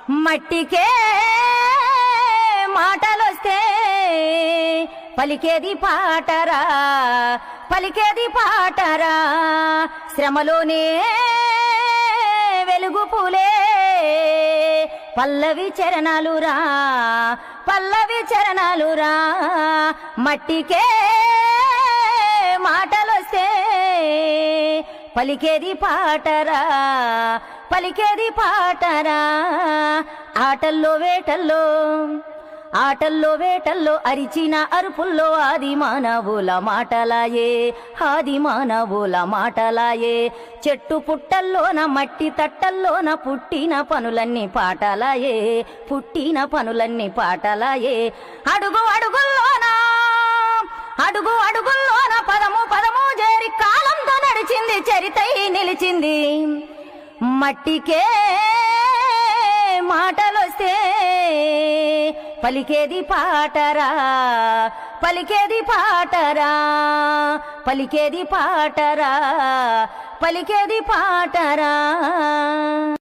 మట్టికే మాటలొస్తే పలికేది పాటరా, పలికేది పాటరా. శ్రమలోనే వెలుగు పూలే పల్లవి చరణాలురా, పల్లవి చరణాలురా. మట్టికే మాటలొస్తే పలికేది పాటరా, పలికేది పాటరా. ఆటల్లో వేటల్లో, ఆటల్లో వేటల్లో అరిచిన అరుపుల్లో ఆది మానవుల మాటలాయే, ఆది మానవుల మాటలాయే. చెట్టు పుట్టల్లోన మట్టి తట్టల్లోన పుట్టిన పనులన్నీ పాటలాయే, పుట్టిన పనులన్నీ పాటలాయే. అడుగు అడుగుల్లోన, అడుగు అడుగుల్లోన పదము పదము చేరి కాలంతో నడిచింది, చరితై నిలిచింది. మట్టికే మాటలొస్తే పలికేది పాటరా, పలికేది పాటరా, పలికేది పాటరా, పలికేది పాటరా.